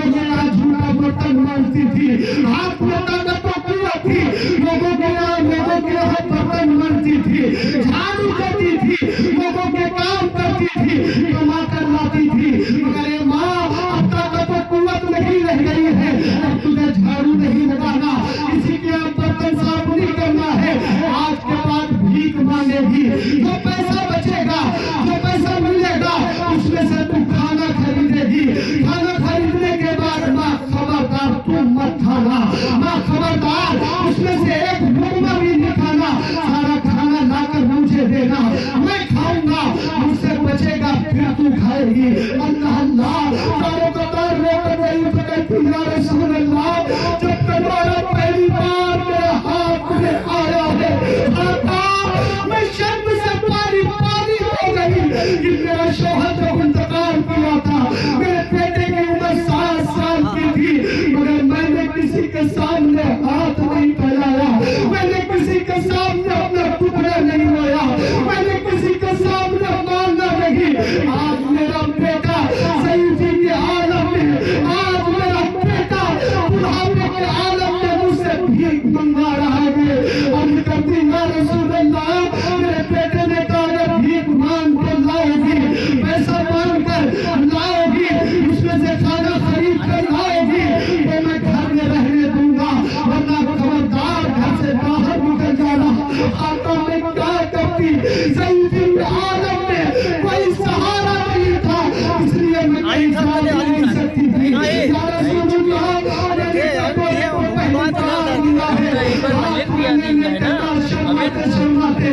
ہوگی، جو پیسہ بچے گا، جو پیسہ ملے گا اس میں سے تو کھانا خریدے گی، کھانا خریدنے کے بعد ماں خبردار تم مت کھانا، ماں خبردار اس میں سے ایک لقمہ بھی نہیں کھانا، سارا کھانا لا کر مجھے دینا، میں کھاؤں گا، مجھ سے بچے گا پھر تو کھائے گی۔ اللہ اللہ سارے قطار رو کر نہیں پکڑتی یا رسول اللہ، جب تمہارا پہلی بار میرے ہاتھ میں آیا ہے آقا، میں شرم سے پانی پانی ہو گئی کہ میرا شوہر جب انتقال کیا تھا میرے بیٹے کی عمر 7 سال کی تھی، مگر میں نے کسی کے سامنے ہاتھ نہیں پھیلایا، میں نے کسی کے سامنے اپنا ٹکڑا نہیں لویا، میں نے کسی کے سامنے مانگا نہیں۔ آج میرا بیٹا سیدی کے عالم میں، آج میرا بیٹا بڑھاپے کے عالم میں مجھ سے بھیک منگا رہا ہے، عرض کرتی یا رسول اللہ، میرے بیٹے نے کہا اگر بھیک مانگ کر لاؤ گی، پیسہ مانگ کر لاؤ گی، اس میں سے کھانا خرید کر لاؤ گی تو میں گھر میں رہنے دوں گا، ورنہ خبردار گھر سے باہر نکل جانا۔ آقا میں کیا کرتی، سیدی کے عالم میں کوئی سہارا نہیں تھا، اس لیے میں کہیں جا نہیں سکتی تھی۔ یا رسول اللہ میرے بیٹے کو پہلی بار ملا ہے، آپ نے میں کہا شرماتے شرماتے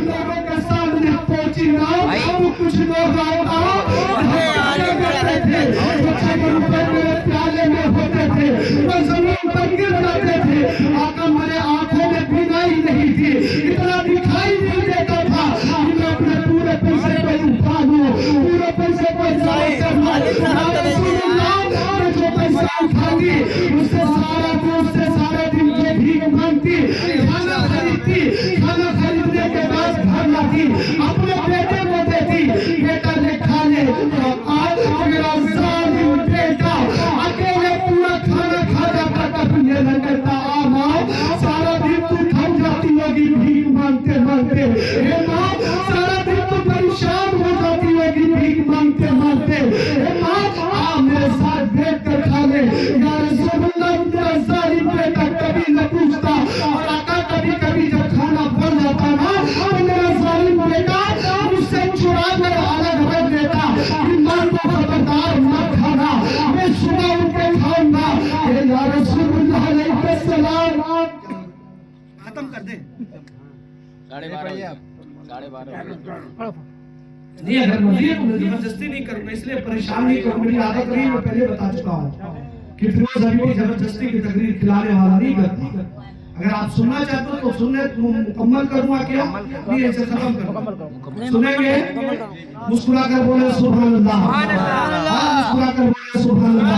لوگوں کے سامنے پہنچی نا تو کچھ لوگ آقا بیٹھے تھے، بچے کے اوپر میرے پیالے میں ہوتے تھے، وہ زمین پر گر جاتے تھے، آقا میرے آنکھوں میں بینائی نہیں تھی، اتنا دکھائی نہیں دیتا تھا کہ میں اپنے پورے پیسے کو اٹھا لوں، پورے پیسے کو ضائع کر لوں۔ یا رسول اللہ میں جو پیسہ اٹھاتی اس سے سارا دن جو بھیک مانگتی، کھانا خریدتی، کھانا خریدنے کے بعد گھر لاتی، اپنے بیٹے کو دیتی، بیٹا نے کھا لے، آج میرا ظالم بیٹا اکیلے پورا کھانا کھا جاتا، کبھی یہ نہ کہتا آ ماں سارا دن تو تھک جاتی ہوگی بھیک مانگتے مانگتے، اے ماں سارا دن تو پریشان ہو جاتی ہوگی بھیک مانگتے مانگتے، اے ماں آ میرے ساتھ بیٹھ کر کھا لے۔ یا رسول اللہ میرا ظالم بیٹا کبھی نہ پوچھتا، اور آقا کبھی کبھی جب کھانا بن جاتا نا تو میرا ظالم بیٹا مجھ سے چرا کر الگ رکھ دیتا کہ ماں کو خبردار مت کھانا، میں صبح اٹھ کے کھاؤں گا۔ اے یا رسول اللہ علیہ السلام ختم کر دیں۔ 12:30 نہیں اگر مزید زبردستی نہیں کروں، اس لیے پریشان نہیں کروں، میری عادت نہیں، میں پہلے بتا چکا ہوں کہ فیروز ابھی زبردستی کی تقریر کھلانے والا نہیں کرتا۔ اگر آپ سننا چاہتے ہو تو سننے مکمل کروں گا کیا نہیں، اسے ختم کروں، سنیں گے مسکرا کر بولے سبحان اللہ، مسکرا کر بولے سبحان اللہ۔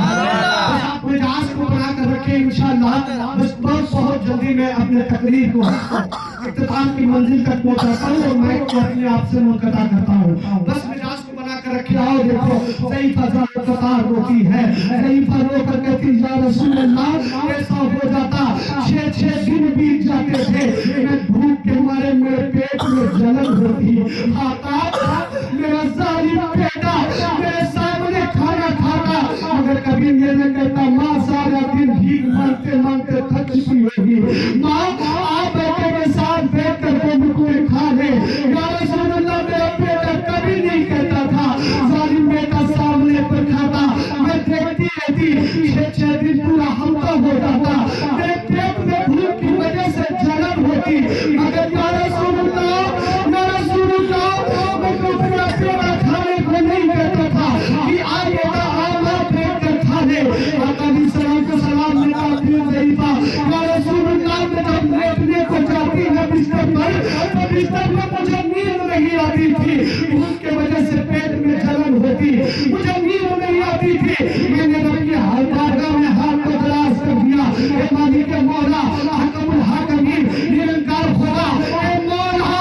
آپ مجاز کو بنا کر رکھیں انشاءاللہ، بس بہت جلدی میں اپنے تقریر کو اختتام کی منزل تک پہنچاتا ہوں اور میں اپنے آپ سے منقطع کرتا ہوں، بس مجاز کو بنا کر رکھے۔ آؤ دیکھو ضعیفہ قطار روتی ہے، ضعیفہ رو کر کہتی یا رسول اللہ ایسا ہو جاتا 6 دن بیت جاتے تھے، میں بھوک کے مارے میرے پیٹ میں جلن ہوتی، آقا میرا ظالم بیٹا میرے سامنے کھانا کھاتا، مگر کبھی یہ نہ کہتا ماں سارا دن بھیک مانگتے مانگتے تھک چکی ہوگی، ماں آپ بیٹے کے ساتھ بیٹھ کر وہ مکوے کھا لے۔ یا رسول اللہ میرا بیٹا کبھی نہیں کہتا تھا، ظالم بیٹا سامنے پر کھاتا، میں دیکھتی رہتی، 6 دن پورا ہفتہ ہو جاتا، میرے پیٹ میں بھوک کی وجہ سے جلن ہوتی، مگر یا رسول اللہ میں کو اپنا پیٹا کھانے کو نہیں کہتا تھا کہ آ بیٹا آپ بیٹھ کر کھا لے۔ آقا علیہ السلام کو سلام نے کہا پھر ضعیفہ یا رسول اللہ میں جب لیٹنے کو جاتی ہے بستر پر تو بستر میں مجھے نیند نہیں آتی تھی، بھوک کی وجہ سے پیٹ میں جلن ہوتی، مجھے نیند نہیں آتی تھی، میں نے رب کی بارگاہ میں ہاتھ کو دراز کر دیا، اے مالک مولا حکم الحاکمین نرنکار خدا، اے مولا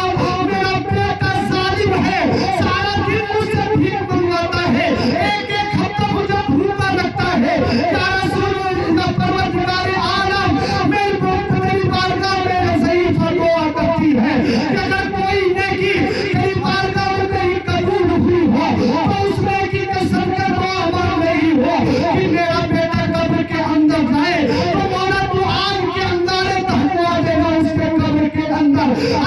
میرا بیٹا ظالم ہے، سارا دن مجھ سے بھیک منگواتا ہے، ایک ہفتہ مجھے بھوکا رکھتا ہے، یا رسول اللہ پروردگار عالم میری تیری بارگاہ میں ضعیفہ دعا کرتی ہے کہ اگر کوئی نیکی تیری بارگاہ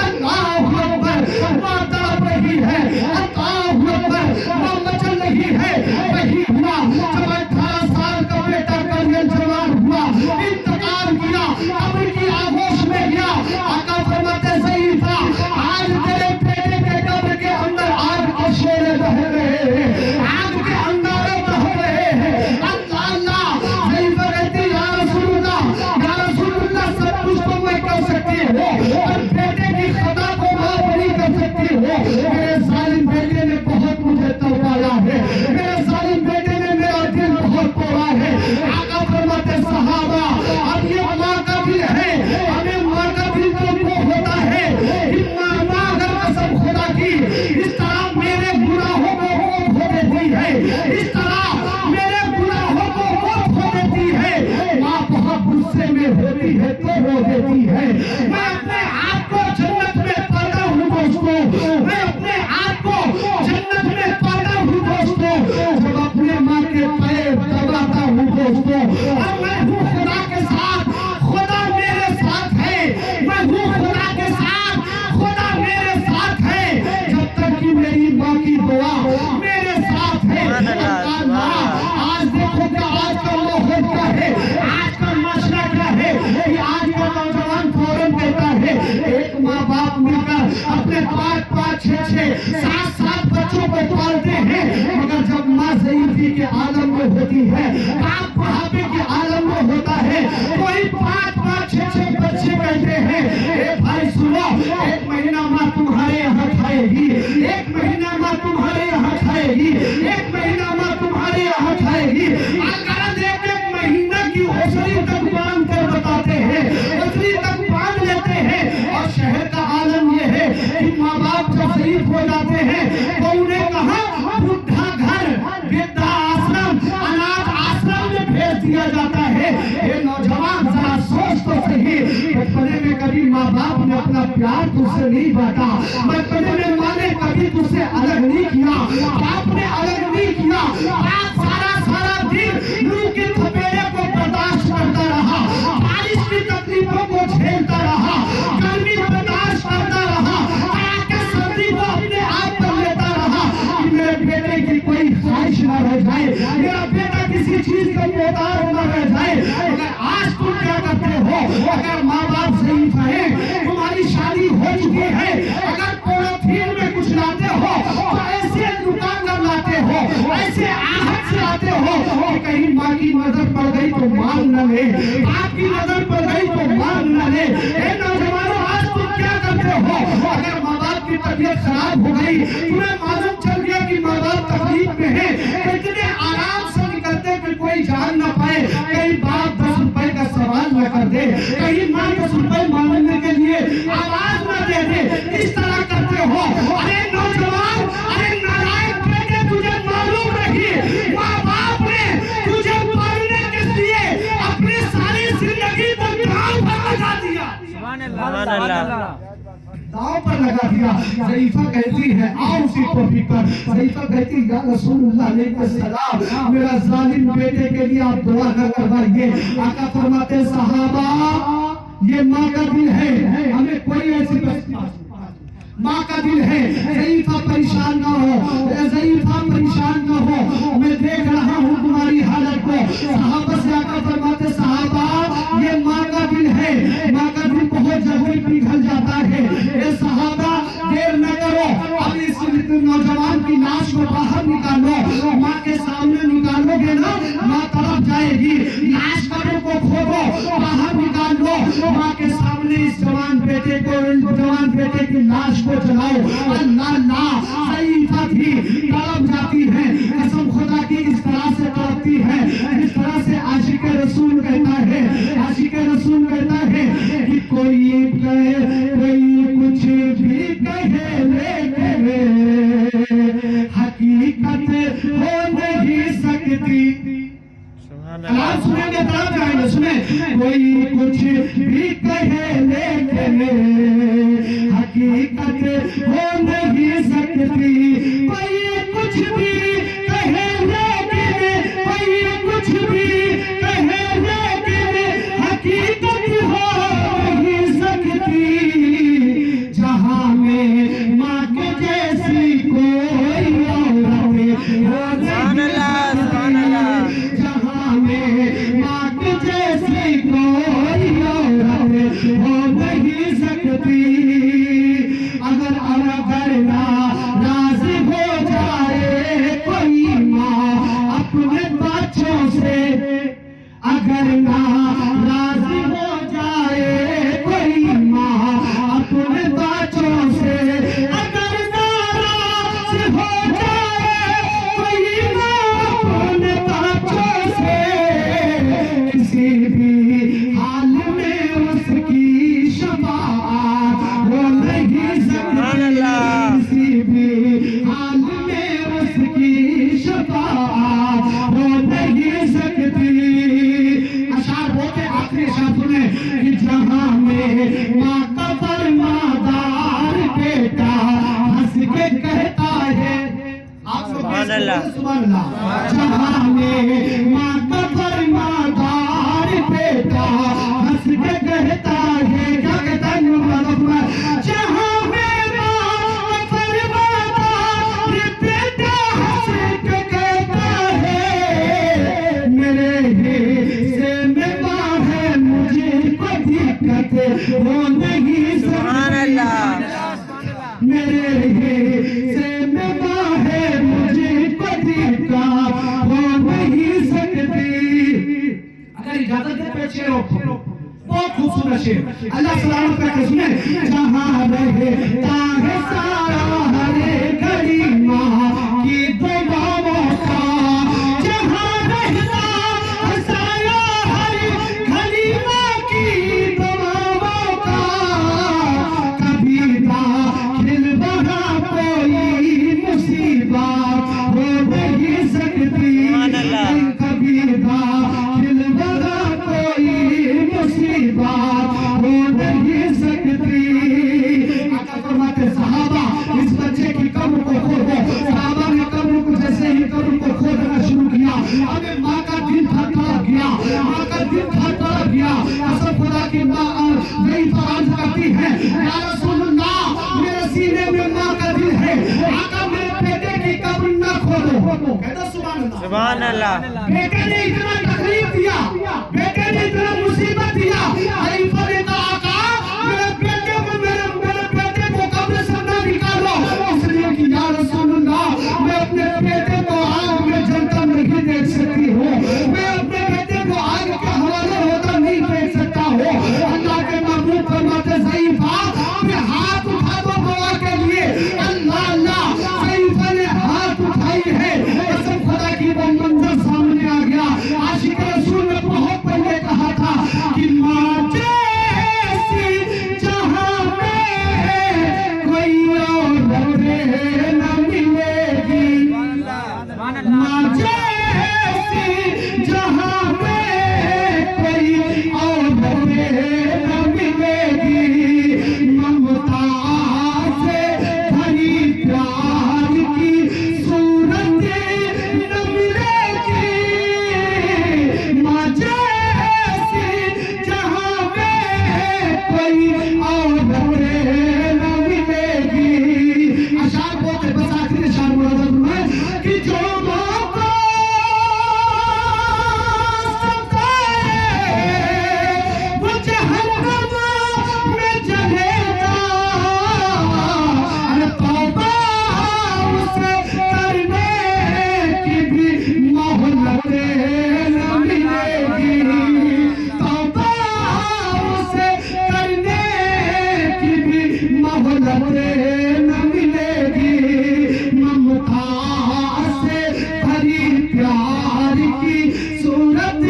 अल्लाहु अकबर, माँ तड़प रही है, अल्लाहु अकबर, माँ मचल रही है। वही हुआ जब 18 साल का बेटा करियल जवान हुआ, इंतकाल किया, कब्र की आगोश में गया। आका फरमाते सही था, आज तेरे बेटे के कब्र के अंदर आग के शोले बह रहे हैं, आग के अंगारे बह रहे हैं। अल्लाह अल्लाह, सही कहती या रसूलुल्लाह, सब कुछ तो मैं कर सकती हूँ, पर बेटे की खता को माफ नहीं कर सकती हूँ। मेरे जालिम बेटे ने बहुत मुझे तड़पाया है, मेरे जालिम बेटे ने मेरा दिल बहुत तोड़ा है। आका फरमाते सहाबा, अब ये माँ का दिल है, हमें माँ का दिल तो वो होता है कि माँ अगर कसम खुदा की इस तरह मेरे गुनाहों को वो धो देती है, इस तरह मेरे गुनाहों को वो धो देती है। माँ बहुत गुस्से में होती है तो रो देती है। मैं अपने आप को जन्नत में पाता हूँ दोस्तों, मैं अपने आप को जन्नत में पाता हूँ दोस्तों, जब अपने माँ के पैर दबाता हूँ दोस्तों। और मैं हूँ खुदा के साथ, खुदा मेरे साथ है, मैं हूँ खुदा के साथ, खुदा मेरे साथ है, जब तक कि मेरी माँ की दुआ मेरे साथ है। आज देखो क्या आज का माहौल क्या है, आज का मसला क्या है कि आज का नौजवान फौरन कहता है, एक माँ बाप मिलकर अपने 5-5, 6-6, 7-7 बच्चों को पालते हैं, मगर जब माँ ज़ईफ़ी के आलम में होती है, बाप बुढ़ापे के आलम में होता है, कोई 5-5, 6-6 बच्चे कहते हैं, ए भाई सुनो, 1 महीना माँ तुम्हारे यहाँ खाएगी, 1 महीना माँ तुम्हारे यहाँ खाएगी, 1 महीना माँ तुम्हारे यहाँ खाएगी। अगर 1 महीना की ओसरी तक बांध कर बताते हैं, ओसरी तक बांध लेते हैं। और शहर का आलम ये है कि माँ बाप जब शहीद हो जाते हैं तो उन्हें कहा बुढ़ा घर, वृद्धा आश्रम, अनाथ आश्रम में भेज दिया जाता है। ये नौजवान जरा सोच तो सही, बचपने में कभी माँ बाप ने अपना प्यार तुझसे नहीं बांटा, बचपने में माँ ने कभी तुझसे अलग नहीं किया, बाप ने अलग नहीं किया, बाप सारा दिन लू के थपेड़े को बर्दाश्त करता रहा, बारिश की तकलीफों को झेलता रहा, गर्मी बर्दाश्त करता रहा, आके सर्दी को अपने आप पर लेता रहा कि मेरे बेटे की कोई ख्वाहिश न रह जाए, मेरा बेटा किसी चीज का मोहताज न रह जाए। मगर आज तुम क्या करते हो, अगर माँ बाप सही है, तुम्हारी शादी हो चुकी है, अगर पॉलिथीन में कुछ लाते हो तो ऐसे लुका कर लाते हो, ऐसे आहट से आते हो कि कहीं माँ की नजर पड़ गई तो मान न ले, बाप की नजर पड़ गई तो मान न ले। ए नौजवानों, आज तुम क्या करते हो, अगर माँ बाप की तबीयत खराब हो गई, तुम्हें मालूम चल गया कि माँ बाप तकलीफ में है, तो इतने आराम से निकलते कि कोई जान न पाए, कहीं बाप 10 रुपए का सवाल न कर दे, कहीं माँ 10 रुपए मांगने के लिए आवाज न दे दे, इस तरह करते हो। अरे नौजवान, अरे नालायक बेटे, तुझे मालूम नहीं माँ बाप ने तुझे पालने के लिए अपनी सारी जिंदगी को दांव पर लगा दिया, दांव पर लगा दिया। ज़ईफ़ा कहती है आओ उसी टॉपिक पर, ज़ईफ़ा कहती या रसूलुल्लाह अलैहिस्सलाम, मेरा जालिम बेटे के लिए आप दुआ न करवाइए। आका फरमाते सहाबा, ये माँ का दिल है, हमें कोई ऐसी माँ का दिल है, ज़ईफ़ा परेशान ना हो, ज़ईफ़ा परेशान ना हो, मैं देख रहा हूँ तुम्हारी हालत को। सहाबा से आका फरमाते सहाबा, ये माँ का दिल है, माँ का दिल बहुत जल्दी पिघल जाता है। ये सहाबा देर न करो, अब इस नौजवान की लाश को बाहर निकालो, माँ के सामने निकालोगे ना, माँ तड़प जाएगी, लाश कब्र को खोदो, बाहर निकाल लो, माँ के सामने इस जवान बेटे को, जवान बेटे की लाश को चलाओ। अल्लाह अल्लाह, ज़ईफ़ा थी, तड़प जाती है, कसम खुदा की इस तरह से तड़पती है, इस तरह से आशिक रसूल कहता है, आशिक रसूल कहता है कि कोई कहे, कोई कुछ भी कहे, लेकिन हकीकत हो नहीं सकती। कलाम सुनेंगे तड़प जाएंगे, सुने, कोई कुछ भी कहे लेकिन हकीकत हो नहीं सकती, कोई कुछ भी कहे लेकिन, कोई कुछ भी कहे लेकिन हकीकत हो नहीं सकती। کہتا ہے آپ سبحان اللہ سبحان اللہ جہاں میں ماں کا فرماندار بیٹا ہنس کے کہتا ہے کیا کہتا ہے جہاں میں ماں کا فرماندار بیٹا ہنس کے کہتا ہے میرے حصے میں ماں ہے مجھے کوئی دقت وہ نہیں سبحان اللہ میرے حصے میں ماں ہے مجھے کوئی دقت ہو نہیں سکتی اگر اجازت دے پیچھے رو بہت خوبصورت شعر اللہ سلامت کر کے سنیں جہاں رہتا ہے سارا ہر گھڑی ماں کی دعاؤں کا جہاں رہتا ہے سارا ہر گھڑی ماں کی دعاؤں کا کبھی داخل وہاں کوئی مصیبت ہو نہیں سکتی کبھی داخل وہاں کوئی مصیبت ہو نہیں سکتی آقا فرماتے صحابہ اس بچے کی قبر کو کھودو صحابہ نے قبر کو جیسے ہی قبر کو کھودنا شروع کیا ابھی ماں کا دل تھڑک گیا ماں کا دل تھڑک گیا قسم خدا کی ماں وہی تو عرض کرتی ہے یا رسول اللہ میرے سینے میں ماں کا دل ہے آقا میرے بیٹے کی قبر نہ کھودو کہتا سبحان اللہ بیٹے نے اتنا تکلیف دیا بیٹے نے اتنا مصیبت دیا خلیفہ نے کہا آقا میرے بیٹے کو قبر سے نہ نکالو اس لیے کہ یا رسول اللہ میں اپنے بیٹے کو آگ میں جلتا نہیں دیکھ سکتی ہوں میں اپنے بیٹے کو آگ کے حوالے ہوتا نہیں دیکھ سکتا ہوں اللہ کے محبوب فرماتے ضعیفہ اپنے ہاتھ اٹھا دو دعا کے لیے اللہ اللہ ضعیفہ نے ہاتھ اٹھائی ہے قسم خدا کی وہ منظر سامنے آ گیا عاشق رسول نے بہت پہلے کہا تھا کہ ماں جیسی جہاں میں کوئی عورت نہ ملے گی ماں جیسی جہاں میں کوئی عورت نہ ملے گی ممتا سے بھری پیار کی صورت نہ ملے گی ماں جیسی جہاں میں کوئی عورت نہ ملے گی اشعار بہت بس آخری اشعار مرادت میں کہ جو ماں کو ستائے وہ جہنم میں جلے گا ارے توبہ اسے کرنے کی بھی مہلت نہ ملے گی توبہ اسے کرنے کی بھی مہلت نہ ملے گی ممتا سے بھری پیار کی صورت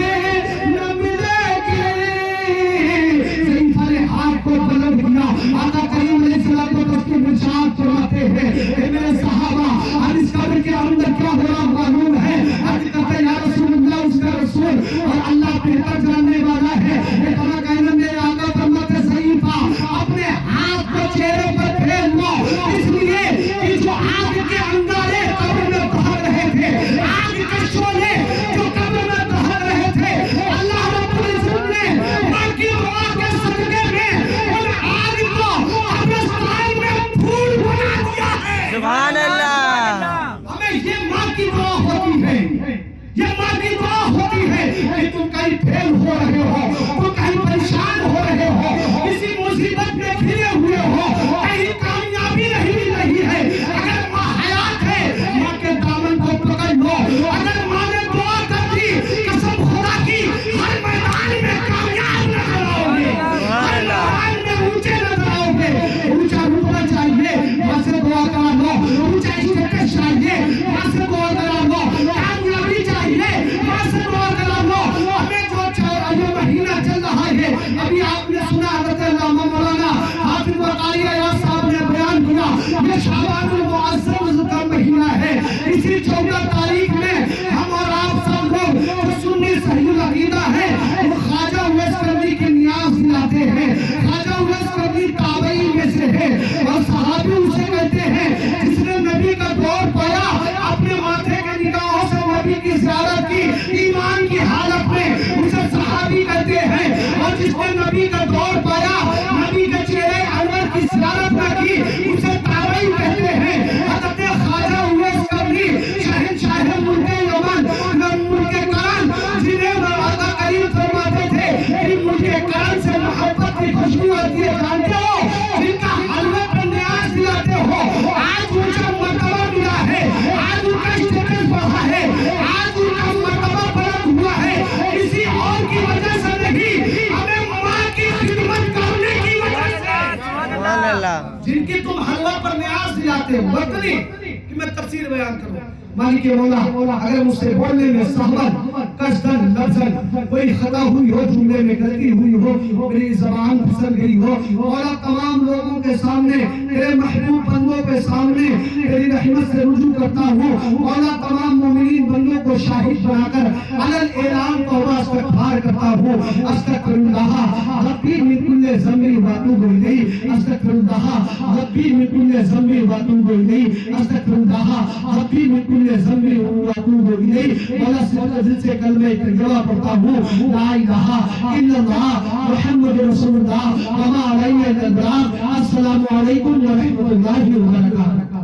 نہ ملے گی ضعیفہ نے ہاتھ کو بلند کیا آقا کریم علیہ السلام کو دستور ارشاد فرماتے ہیں اے میرے صحابہ اور اس قبر کے اندر کیا ہو رہا معلوم ہے عرض کرتے ہیں یا رسول اللہ اس کا رسول اور اللہ بہتر جاننے والا ہے ایک اللہ کہنا میرے آقا فرماتے ضعیفہ اپنے ہاتھ کو چہرے پر پھیر لو اس لیے کہ جو آگ کے انگارے قبر میں بہر رہے تھے آگ کے شعلے جو قبر میں بہر رہے تھے اللہ رب العزت نے ماں کی دعا کے صدقے میں ان آگ کو قبرستان میں پھول بنا دیا ہے سبحان اللہ ہمیں یہ ماں کی دعا ہوتی ہے یہ ماں کی دعا ہوتی ہے کہ تم کہیں فیل ہو رہے ہو تم کہیں پریشان ہو رہے ہو کسی مصیبت میں گھرے ہوئے ہو کہیں کامیابی نہیں مل رہی ہے اگر ماں حیات ہے ماں کے دامن کو پکڑ لو اگر ماں نے دعا کر دی قسم خدا کی ہر میدان میں کامیاب نظر آؤ گے ہر میدان میں اونچے نظر آؤ گے اونچا رتبہ چاہیے ماں سے دعا کرا لو اونچا اسٹیٹس چاہیے ماں سے دعا کرا لو کامیابی چاہیے ماں سے دعا کرا لو ہمیں جو مہینہ چل رہا ہے ابھی آپ نے سنا حضرت علامہ مولانا حافظ وقاری ایاز صاحب نے بیان کیا یہ شعبان المعظم کا مہینہ ہے اسی 14 تاریخ میں ہم اور آپ سب لوگ جو سنی صحیح العقیدہ ہے وہ خواجہ اویس کرنی کی نیاز دلاتے ہیں خواجہ اویس کرنی تابعین میں سے ہے اور صحابی اسے کہتے ہیں جس نے جاتے وقت نہیں کہ میں تفسیر بیان کروں. مالک مولا اگر مجھ سے بولنے میں سہون قصدن لفظن کوئی خطا ہوئی ہو, جملے میں غلطی ہوئی ہو, میری زبان پھسل گئی ہو, مولا تمام لوگوں کے سامنے تیرے محبوب بندوں کے سامنے تیری رحمت سے رجوع کرتا ہوں. مولا تمام مومنین بندوں کو شاہد بنا کر علل اعلان توبہ استغفار کرتا ہوں. استغفر اللہ ربی من کل ذنب واتوب الیہ. استغفر اللہ ربی من کل ذنب واتوب الیہ. استغفر اللہ ربی من کل ذنب واتوب الیہ. مولا صدق دل سے کلمہ طیبہ پڑھتا ہوں, لا الہ الا اللہ محمد رسول اللہ وما علیہ الا البلاغ. السلام علیکم ورحمۃ اللہ وبرکاتہ.